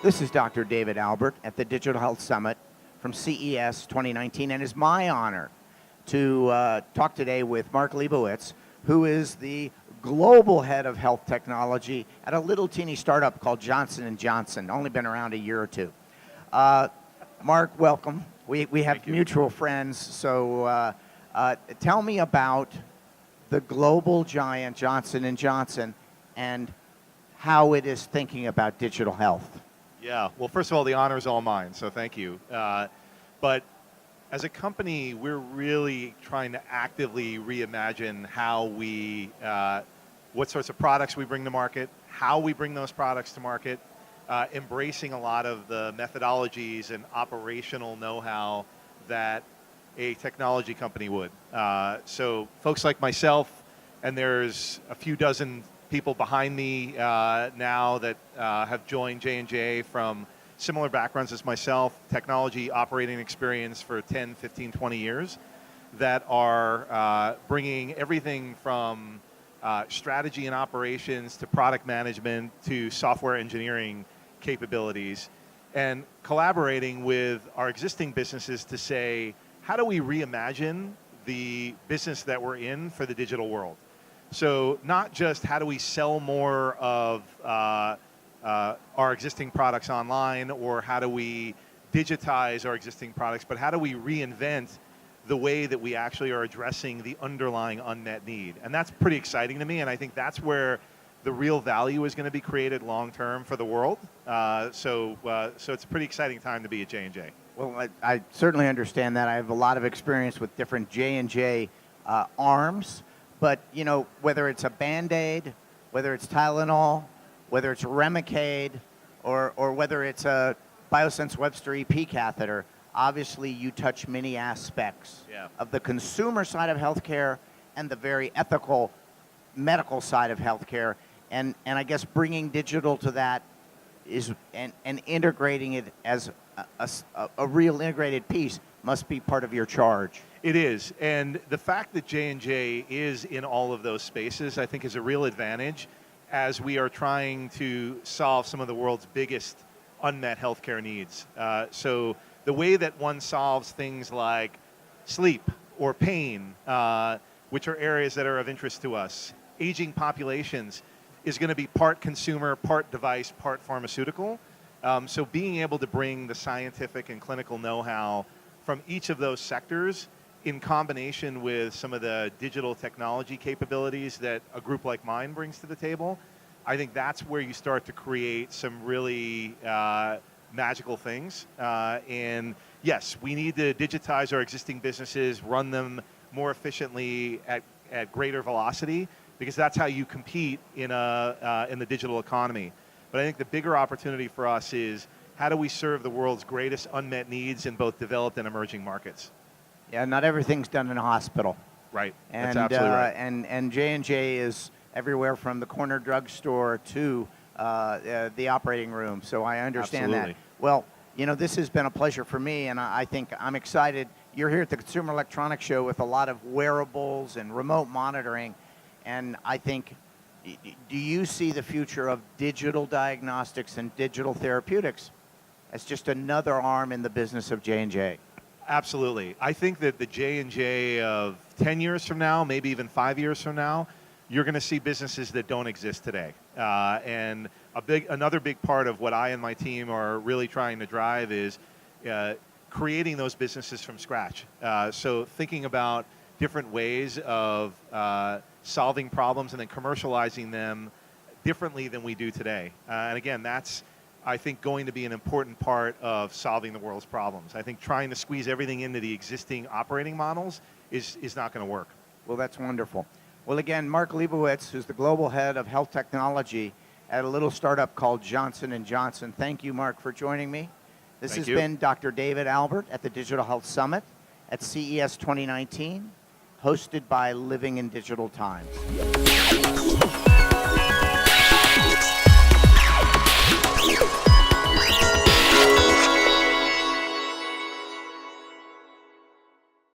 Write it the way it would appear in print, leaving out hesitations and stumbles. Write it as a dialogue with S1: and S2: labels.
S1: This is Dr. David Albert at the Digital Health Summit from CES 2019, and it's my honor to talk today with Marc Leibowitz, who is the global head of health technology at a little teeny startup called Johnson&Johnson, only been around a year or two. Marc, welcome. We have mutual friends, so tell me about the global giant Johnson&Johnson and how it is thinking about digital health.
S2: Yeah, well, first of all, the honor is all mine, so thank you. But as a company, we're really trying to actively reimagine how we, what sorts of products we bring to market, how we bring those products to market, embracing a lot of the methodologies and operational know-how that a technology company would. So folks like myself, and there's a few dozen people behind me now that have joined J&J from similar backgrounds as myself, technology operating experience for 10, 15, 20 years, that are bringing everything from strategy and operations to product management to software engineering capabilities, and collaborating with our existing businesses to say, how do we reimagine the business that we're in for the digital world? So not just how do we sell more of our existing products online, or how do we digitize our existing products, but how do we reinvent the way that we actually are addressing the underlying unmet need? And that's pretty exciting to me, and I think that's where the real value is going to be created long term for the world. So it's a pretty exciting time to be at J&J.
S1: Well, I certainly understand that. I have a lot of experience with different J&J arms. But, you know, whether it's a Band-Aid, whether it's Tylenol, whether it's Remicade, or whether it's a Biosense Webster EP catheter, obviously you touch many aspects of the consumer side of healthcare and the very ethical medical side of healthcare. And I guess bringing digital to that is and integrating it as a real integrated piece must be part of your charge.
S2: It is, and the fact that J&J is in all of those spaces, I think, is a real advantage as we are trying to solve some of the world's biggest unmet healthcare needs. So the way that one solves things like sleep or pain, which are areas that are of interest to us, aging populations, is going to be part consumer, part device, part pharmaceutical. So being able to bring the scientific and clinical know-how from each of those sectors in combination with some of the digital technology capabilities that a group like mine brings to the table, I think that's where you start to create some really magical things. And yes, we need to digitize our existing businesses, run them more efficiently at greater velocity, because that's how you compete in the digital economy. But I think the bigger opportunity for us is, how do we serve the world's greatest unmet needs in both developed and emerging markets?
S1: Yeah, not everything's done in a hospital.
S2: Right,
S1: And,
S2: that's absolutely right.
S1: And J&J is everywhere from the corner drugstore to the operating room, so I understand
S2: Absolutely.
S1: that. Well, you know, this has been a pleasure for me, and I think I'm excited. You're here at the Consumer Electronics Show with a lot of wearables and remote monitoring, and I think, do you see the future of digital diagnostics and digital therapeutics as just another arm in the business of J&J?
S2: Absolutely. I think that the J&J of 10 years from now, maybe even 5 years from now, you're going to see businesses that don't exist today. And another big part of what I and my team are really trying to drive is creating those businesses from scratch. So thinking about different ways of solving problems and then commercializing them differently than we do today. And again, that's, I think, going to be an important part of solving the world's problems. I think trying to squeeze everything into the existing operating models is not going to work.
S1: Well, that's wonderful. Well, again, Marc Leibowitz, who's the global head of health technology at a little startup called Johnson&Johnson. Thank you, Marc, for joining me. This has been Dr. David Albert at the Digital Health Summit at CES 2019, hosted by Living in Digital Times.